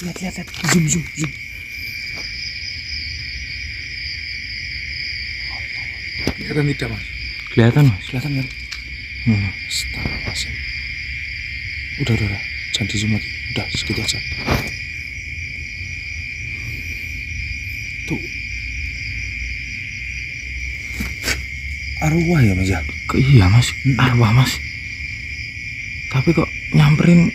Lihat. Zoom. Kelihatan tidak, Mas? Kelihatan, Mas. Kelihatan kan? Astagfirullahaladzim. Udah. Jangan di zoom lagi. Udah, segitu aja. Tuh. Arwah ya, Mas ya? Iya, Mas. Arwah, Mas. Tapi kok nyamperin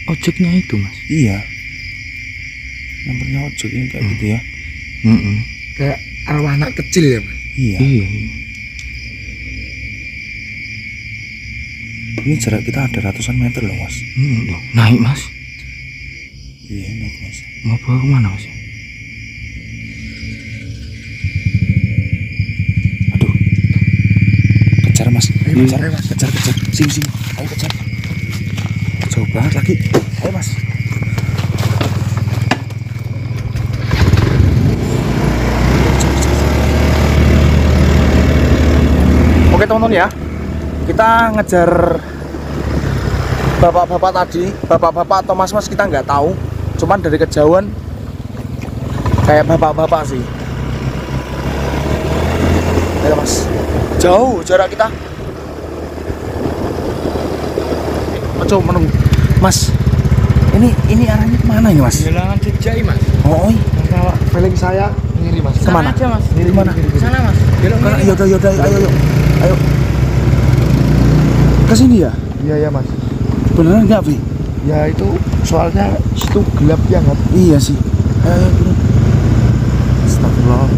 ojeknya itu, Mas? Iya. Nyampernya ojek ini kayak gitu ya. Kayak arwah anak kecil ya, Mas? Iya. Ini jarak kita ada ratusan meter loh, Mas. Naik, Mas. Iya, naik, Mas. Mau bawa kemana, Mas? Aduh. Kejar, Mas. Ayo, Kejar. Sini. Ayo kejar. Jauh banget lagi. Ayo, Mas. Oke, teman-teman ya. Kita ngejar bapak-bapak tadi, bapak-bapak atau mas-mas kita nggak tahu, cuman dari kejauhan kayak bapak-bapak sih. Ayo, Mas, jauh jarak kita. Coba menunggu, Mas. Ini arahnya kemana ini, Mas? Kehilangan jejak, Mas. Oh, Kalau feeling saya ngiri, Mas. Kemana? Sana aja, Mas. Ngiri mana? Sana, Mas. Belok ngiri. Yaudah, ayo. Ke sini ya? Iya, Mas. Beneran nggak, Vi? Ya itu soalnya situ gelap banget. Iya sih. Ayo, turun. Astagfirullah.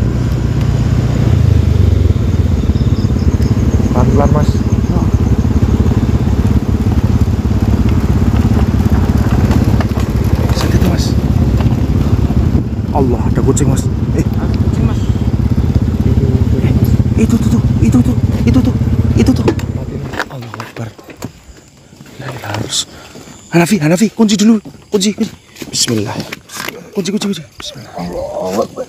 Pelan-pelan, Mas. Sakit, Mas. Allah, ada kucing, Mas. Kucing, Mas. Itu tuh. Allahu Akbar. Ya, harus. Hanafi, kunci dulu. Kunci. Bismillah. Kunci. Bismillah. Allahu Akbar.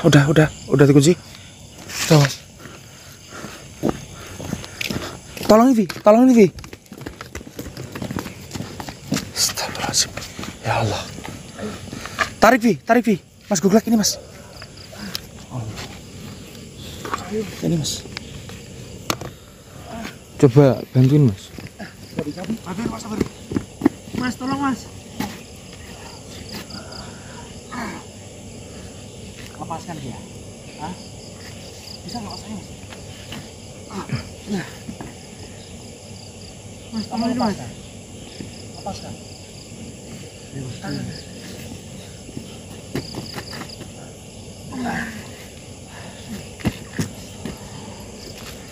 Udah dikunci. Tuh, Mas. Tolong ini, Vi. Astagfirullahaladzim. Ya Allah. Tarik, Vi. Mas Guglek ini, Mas. Ini, Mas. Coba bantuin, Mas. Sabar. Mas, tolong, Mas. Lepaskan dia. Hah? Bisa nggak lepasnya, Mas? Nah. Mas, tolong ini, Mas. Lepaskan.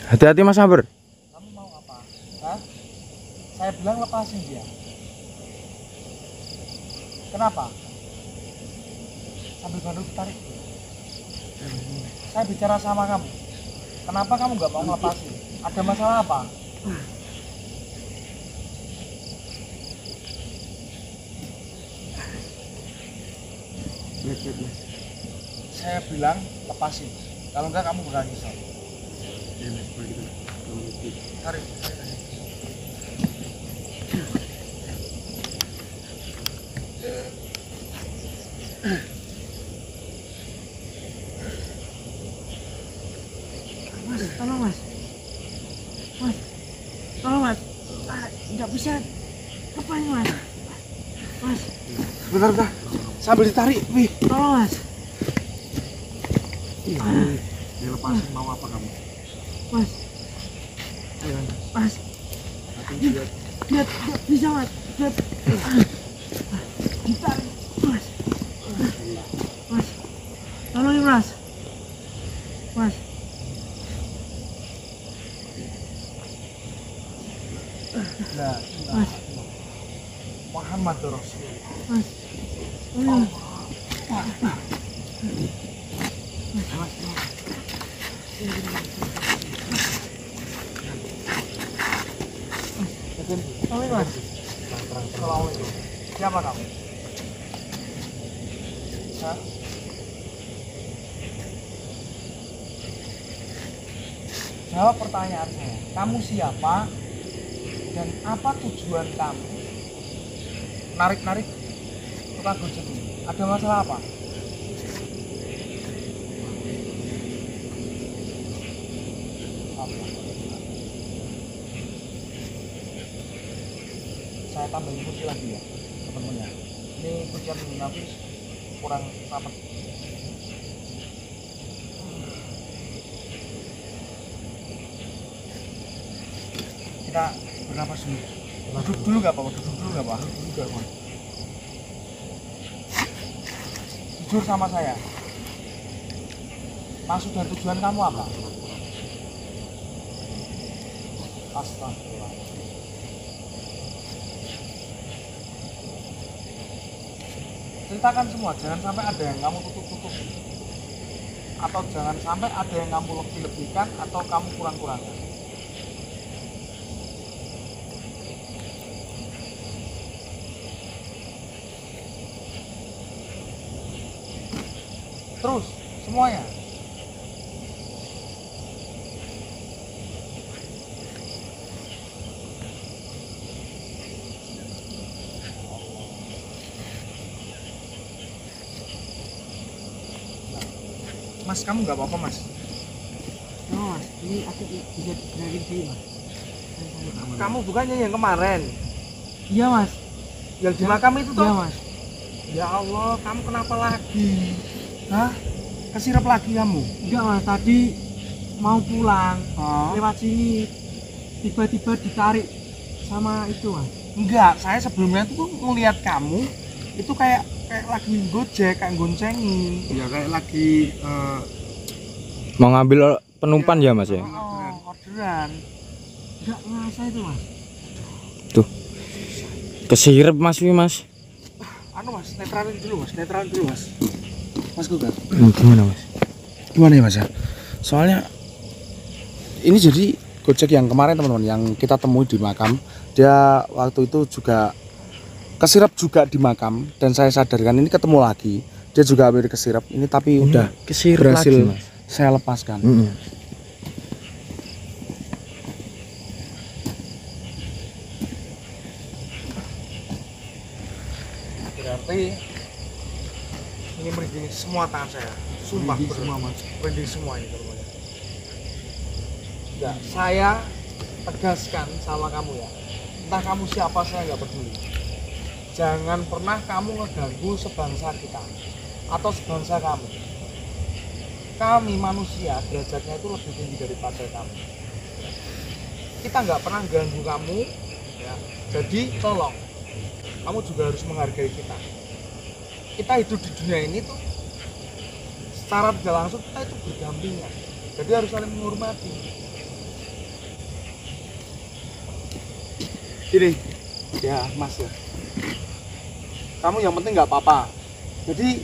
Hati-hati, Mas Sabar. Kamu mau apa? Hah? Saya bilang lepasin dia. Kenapa? Sambil baru tarik. Saya bicara sama kamu. Kenapa kamu nggak mau ngelepasin? Ada masalah apa? Saya bilang lepasin. Kalau enggak kamu bakal nyesel. Tarik. Mas, tolong, Mas. Tolong, Mas. Nggak bisa. Apa ini, Mas? Mas, Bentar. Sambil ditarik, Wih. tolong, Mas. Dilepasin mau apa kamu? Mas. Ayo, Mas. Lihat, bisa, Mas. Lihat. Ditarik, Mas. Mas. Tolongin, Mas. Mas. Nah, Mas. Muhammad Rasul. Mas. Tolong. Tolongin, Mas. Assalamualaikum. Siapa kamu? Hah? Jawab pertanyaan saya. Kamu siapa? Dan apa tujuan kamu narik tukang gojek ini. Ada masalah apa? Saya tambahin kunci lagi ya teman-teman ya. Ini kunci yang tapi kurang rapat. Kita bernapas dulu. Duduk dulu nggak apa-apa? Duduk dulu nggak apa-apa? Duduk apa? Jujur sama saya. Maksud dan tujuan kamu apa? Astagfirullah. Ceritakan semua, jangan sampai ada yang kamu tutup-tutup, atau jangan sampai ada yang kamu lebih-lebihkan atau kamu kurang-kurangkan. Terus semuanya. Mas, kamu nggak apa-apa, Mas? Oh, Mas, ini aku bisa dikenalin sih, Mas. Kamu bukannya yang kemarin, Iya, Mas. yang di makam itu Iya, toh? Mas. Ya Allah, kamu kenapa lagi? Hah? Kesirep lagi kamu? Enggak, Mas. Tadi mau pulang Oh. lewat sini tiba-tiba ditarik sama itu, Mas. Enggak, saya sebelumnya tuh ngelihat kamu itu kayak lagi gojek, kayak goncengin. Ya kayak lagi Mau ngambil penumpang ya Mas ya? orderan. Enggak ngerasa itu, Mas. Kesirep Mas wi Mas. Anu Mas, netralin dulu Mas, netralin dulu Mas. Mas Guga. Gimana Mas? Gimana ya Mas ya? Soalnya ini jadi gojek yang kemarin teman-teman yang kita temui di makam. Dia waktu itu juga kesirap juga di makam dan saya sadarkan ini ketemu lagi. Dia juga hampir kesirap ini tapi udah kesirep berhasil lagi Mas. saya lepaskan. Berarti ini merinding semua tangan saya. Sumpah Merinding semua Mas. Merinding semua ini teman-teman. Enggak, saya tegaskan sama kamu ya. Entah kamu siapa saya nggak peduli. Jangan pernah kamu ngeganggu sebangsa kita atau sebangsa kamu. Kami manusia derajatnya itu lebih tinggi daripada kamu. Kita nggak pernah ganggu kamu, ya. Jadi tolong, kamu juga harus menghargai kita. Kita hidup di dunia ini tuh secara tidak langsung kita itu berdampingan. Jadi harus saling menghormati. Gini, ya Mas ya. Kamu yang penting nggak apa-apa. Jadi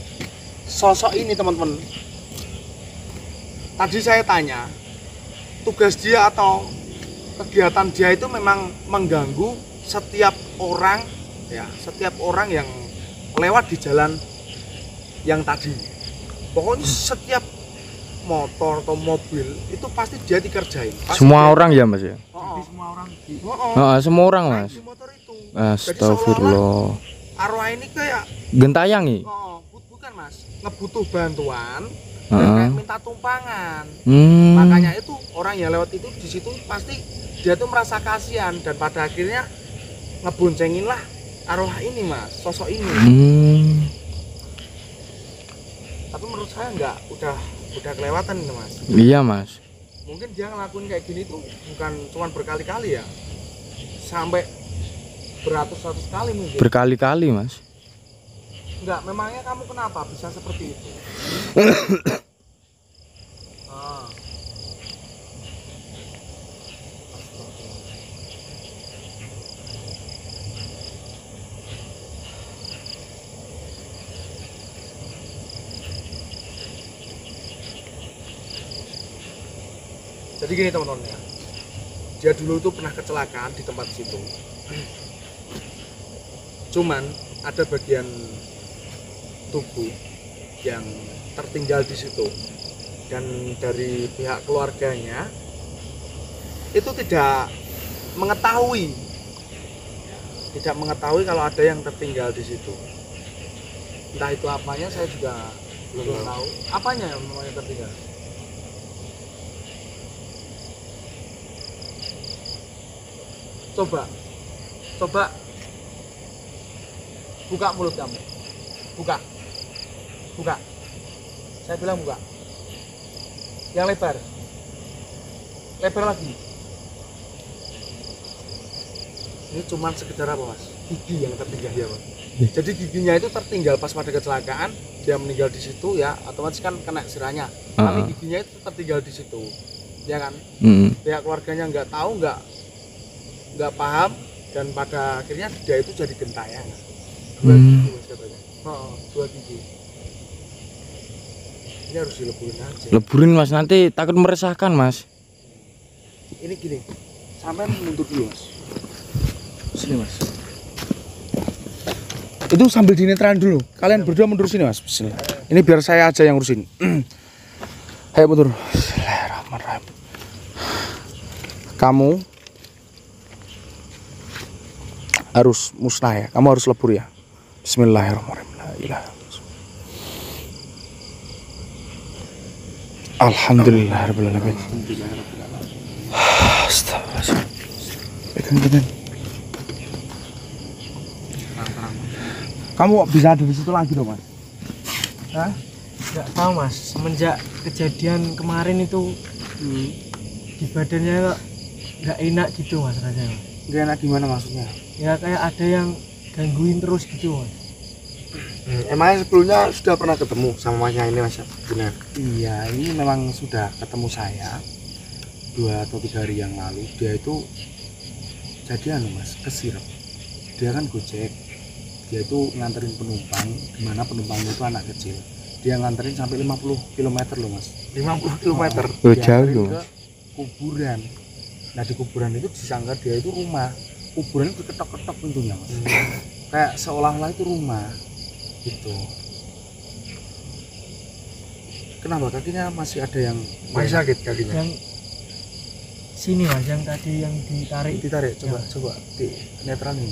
sosok ini teman-teman. Tadi saya tanya, tugas dia atau kegiatan dia itu memang mengganggu setiap orang, ya, setiap orang yang lewat di jalan yang tadi. Pokoknya setiap motor atau mobil itu pasti dia dikerjain. Pasti Semua dia- orang ya Mas ya? Oh, Semua orang di Semua orang naik Mas. di motor itu. Jadi Astagfirullah. seolah-olah arwah ini kayak Gentayang nih. bukan Mas, ngebutuh bantuan dan Heeh. kayak minta tumpangan. Hmm. Makanya itu orang yang lewat itu di situ pasti dia tuh merasa kasihan dan pada akhirnya ngeboncengin lah arwah ini Mas, sosok ini. Tapi menurut saya enggak, udah kelewatan ini Mas. Iya Mas. Mungkin dia ngelakuin kayak gini tuh bukan cuma berkali-kali ya, sampai beratus-ratus kali mungkin. Berkali-kali Mas. Enggak, memangnya kamu kenapa bisa seperti itu? Ah. Jadi gini teman-teman ya, dia dulu tuh pernah kecelakaan di tempat situ. Cuman ada bagian tubuh yang tertinggal di situ dan dari pihak keluarganya itu tidak mengetahui tidak mengetahui kalau ada yang tertinggal di situ. Entah itu apanya saya juga belum tahu. Apanya yang namanya tertinggal? Coba buka mulut kamu. Buka. Saya bilang buka. Yang lebar. Lebar lagi. Ini cuman sekedar apa, Mas? Gigi yang tertinggal ya, Mas. Jadi giginya itu tertinggal pas pada kecelakaan, dia meninggal di situ ya, otomatis kan kena sirahnya. Tapi giginya itu tertinggal di situ. Ya kan? Pihak keluarganya nggak tahu, nggak paham, dan pada akhirnya dia itu jadi gentayangan. 2 gigi, Mas, katanya. 2 gigi. Ini harus dileburin aja. Leburin Mas, nanti takut meresahkan Mas. Ini gini, sampai mundur dulu, Mas. Sini, Mas. Itu sambil dinetralin dulu. Kalian berdua mundur sini, Mas. Bismillah. Ini biar saya aja yang urusin. Ayo mundur. Bismillahirrahmanirrahim. Kamu harus musnah ya. Kamu harus lebur ya. Bismillahirrahmanirrahim. La ilaha illallah. Alhamdulillahirabbil alamin. Astagfirullahaladzim. Pegang. Kamu bisa ada di situ lagi dong, Mas? Hah? Nggak tahu Mas, semenjak kejadian kemarin itu di badannya kok nggak enak gitu Mas rasanya. Nggak enak gimana maksudnya? Ya kayak ada yang gangguin terus gitu Mas. Emangnya sebelumnya sudah pernah ketemu sama Masnya ini, Mas? Benar? Iya, ini memang sudah ketemu saya 2 atau 3 hari yang lalu. Dia itu jadian, Mas, kesirep. Dia kan gojek. Dia itu nganterin penumpang, dimana penumpangnya itu anak kecil. Dia nganterin sampai 50 km loh, Mas. 50 km. Oh, jauh loh. Ke kuburan. Nah, di kuburan itu disangka dia itu rumah. Kuburan itu ketok-ketok pintunya, Mas. Kayak seolah-olah itu rumah. Gitu. Kenapa kakinya masih ada yang masih sakit kakinya? Yang sini Mas, yang tadi yang ditarik. Coba di netralin.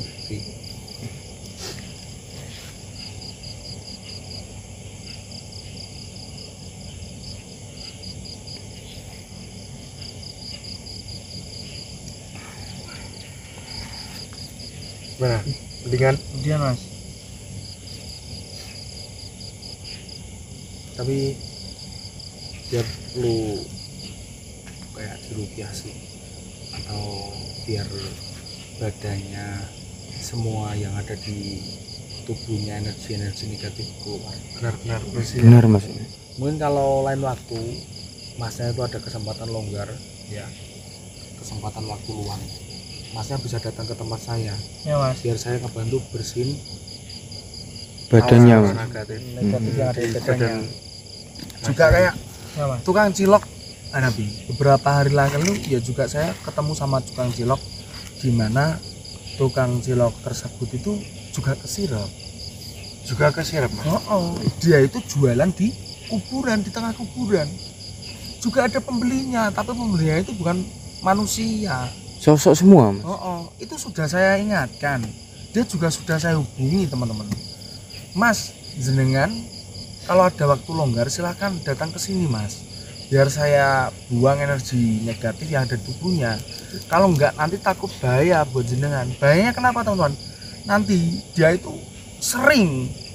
Mana? Mendingan? Kemudian Mas, tapi dia perlu kayak dirupiah sih, atau biar badannya semua yang ada di tubuhnya energi negatif keluar benar-benar bersih. Benar Mas. Mungkin kalau lain waktu Masnya itu ada kesempatan longgar ya, kesempatan waktu luang, Masnya bisa datang ke tempat saya ya Mas. biar saya ngebantu bersihin Badannya aura Mas. negatif Negatif yang ada di badannya. juga kayak Ya Mas. tukang cilok Nabi. Beberapa hari lalu ya juga saya ketemu sama tukang cilok, di mana tukang cilok tersebut itu juga kesirap. Mas. Dia itu jualan di kuburan, di tengah kuburan. Juga ada pembelinya, tapi pembelinya itu bukan manusia. Sosok semua Mas. Itu sudah saya ingatkan. Dia juga sudah saya hubungi, teman-teman. Mas, jenengan kalau ada waktu longgar silahkan datang ke sini, Mas. Biar saya buang energi negatif yang ada di tubuhnya. Kalau enggak nanti takut bahaya buat jenengan. Bahayanya kenapa, teman-teman? Nanti dia itu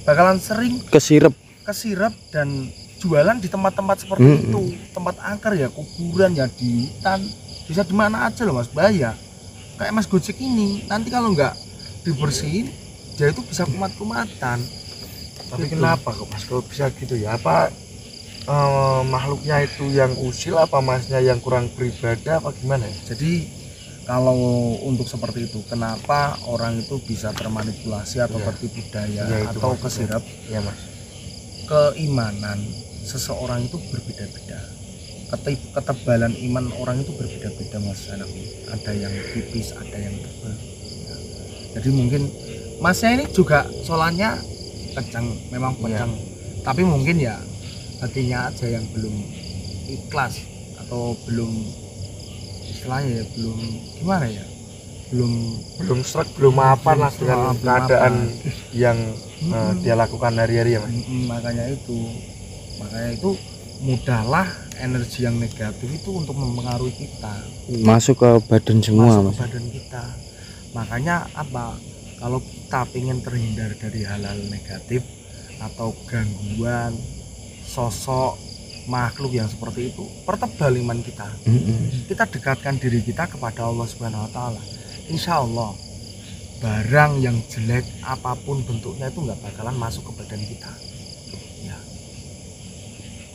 bakalan sering kesirep dan jualan di tempat-tempat seperti itu, tempat angker ya, kuburan ya, di hutan, bisa di mana aja loh Mas, bahaya. Kayak Mas Gojek ini, nanti kalau enggak dibersihin dia itu bisa kumat-kumatan. Tapi Gitu. kenapa kok Mas kalau bisa gitu ya? Apa makhluknya itu yang usil, apa Masnya yang kurang beribadah, apa gimana ya? Jadi kalau untuk seperti itu, kenapa orang itu bisa termanipulasi atau tertipu daya atau kesirap? Ya Mas. Keimanan seseorang itu berbeda-beda. Ketebalan iman orang itu berbeda-beda, Mas Nabi. Ada yang tipis, ada yang tebal. Ya. Jadi mungkin Masnya ini juga sholatnya kencang, memang kencang. Tapi mungkin ya hatinya aja yang belum ikhlas, atau belum istilahnya ya, belum gimana ya, belum srek, belum apa lah dengan belum keadaan apa. yang dia lakukan hari-hari ya Mas. Makanya itu mudahlah energi yang negatif itu untuk mempengaruhi kita, masuk ke badan semua masuk mas. ke badan kita. Makanya apa, kalau kita ingin terhindar dari hal-hal negatif atau gangguan sosok makhluk yang seperti itu, pertebal iman kita. Kita dekatkan diri kita kepada Allah Subhanahu wa taala. Insya Allah barang yang jelek apapun bentuknya itu nggak bakalan masuk ke badan kita.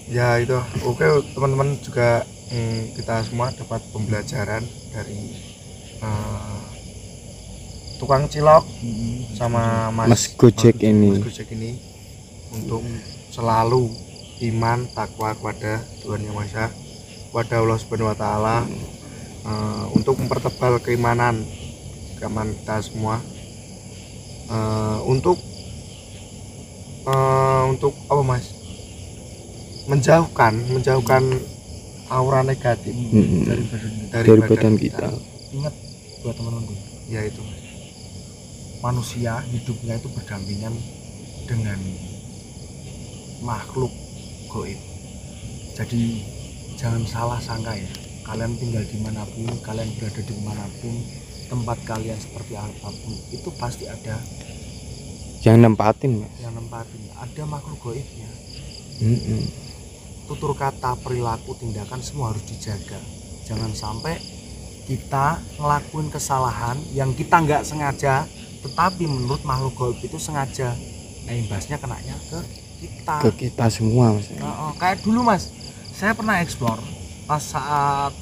Ya itu oke teman-teman, juga kita semua dapat pembelajaran dari tukang cilok sama Mas Gojek ini. Mas Gojek ini untuk selalu iman takwa kepada Tuhan Yang Maha Esa, kepada Allah Subhanahu wa taala, untuk mempertebal keimanan kita semua, untuk apa Mas, menjauhkan aura negatif Dari badan kita. Ingat buat teman-teman, ya itu manusia hidupnya itu berdampingan dengan makhluk goib. Jadi jangan salah sangka ya, kalian tinggal dimanapun, kalian berada dimanapun, tempat kalian seperti apapun, itu pasti ada Yang nempatin mas. yang nempatin, ada makhluk goibnya. Tutur kata, perilaku, tindakan semua harus dijaga. Jangan sampai kita ngelakuin kesalahan yang kita nggak sengaja, tetapi menurut makhluk gaib itu sengaja. Nah, imbasnya kenanya ke kita. Ke kita semua mas. Kayak dulu mas, saya pernah explore pas saat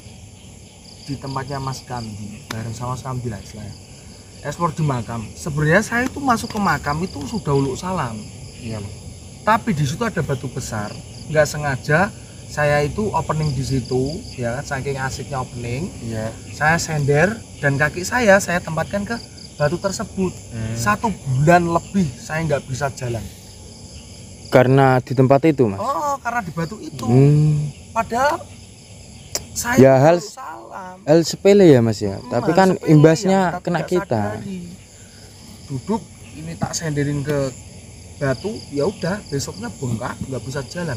di tempatnya Mas Kamdi, bareng sama Mas Kamdi lah istilahnya. Explore di makam. Sebenarnya saya itu masuk ke makam itu sudah uluk salam. iya Tapi di situ ada batu besar. Nggak sengaja saya itu opening di situ, ya kan, saking asiknya opening, iya saya sender dan kaki saya tempatkan ke batu tersebut. 1 bulan lebih saya nggak bisa jalan. Karena di tempat itu mas. Oh, karena di batu itu. Padahal saya Ya, hal- salam. Hal sepele ya mas ya. Tapi Hal kan sepele imbasnya yang kena tidak kita. sadari. Duduk ini tak senderin ke batu, ya udah besoknya bengkak, nggak bisa jalan.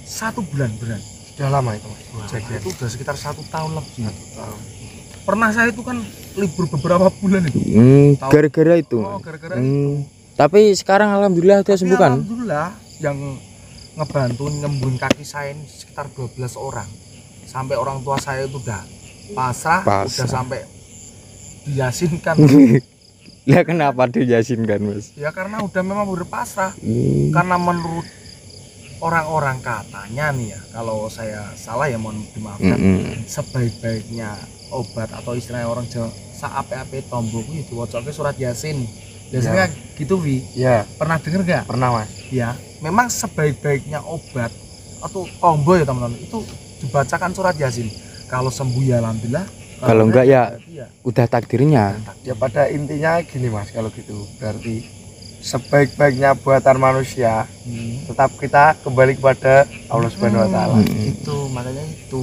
1 bulan berat. sudah lama itu Mas. Wah, Kejadian. itu udah sekitar 1 tahun lebih. 1 tahun. Pernah saya itu kan libur beberapa bulan itu. Gara-gara itu Oh, mas. gara-gara itu. Tapi sekarang alhamdulillah udah Tapi sembuh kan. alhamdulillah yang ngebantu nyembuhin kaki saya ini sekitar 12 orang. Sampai orang tua saya itu udah pasrah. Udah sampai diyasinkan. Lah kenapa diyasinkan mas? Ya karena udah memang berpasrah. Karena menurut orang-orang katanya nih ya, kalau saya salah ya mohon dimaafkan, sebaik-baiknya obat atau istilahnya orang Jawa saape-ape tombok itu wocoknya surat Yasin. Biasanya gitu Vi. Ya, Pernah denger gak? pernah Mas. Ya, memang sebaik-baiknya obat atau combo ya teman-teman, itu dibacakan surat Yasin. Kalau sembuh ya alhamdulillah. Kalau enggak ya berarti ya udah takdirnya. Ya pada intinya gini Mas, kalau gitu berarti sebaik-baiknya buatan manusia tetap kita kembali kepada Allah Subhanahu wa taala. Itu makanya itu.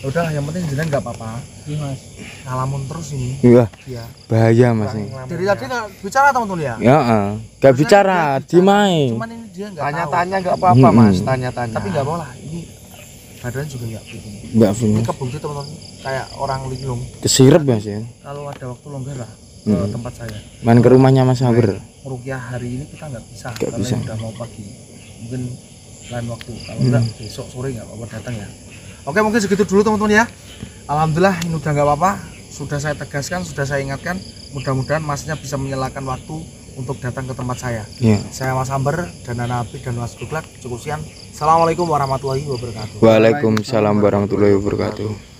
Ya udah, yang penting jenengan nggak apa-apa. Iya Mas. Ngalamun terus ini. Iya, Ya. bahaya mas ini. Dari tadi nggak bicara teman-teman ya. Ya, gak bicara, dimai. Cuman ini dia nggak tahu. Tanya-tanya nggak apa-apa Mas, tanya-tanya. Tapi nggak apa-lah. Ini badan juga nggak begini. Mbak Ini Vin, kebukti teman-teman, kayak orang linglung. kesirep mas ya. Kalau ada waktu longgar lah ke tempat saya. Main ke rumahnya mas Saber. Merukyah hari ini kita nggak bisa Nggak karena bisa. udah mau pagi. Mungkin lain waktu. Kalau enggak besok sore nggak apa-apa datang ya. Oke, mungkin segitu dulu teman-teman ya. Alhamdulillah ini udah nggak apa-apa. Sudah saya tegaskan, sudah saya ingatkan. Mudah-mudahan masnya bisa menyalakan waktu untuk datang ke tempat saya. Iya. Saya Mas Amber dan Nana Api dan Mas Guglak. Cukup sekian. Assalamualaikum warahmatullahi wabarakatuh. Waalaikumsalam warahmatullahi wabarakatuh.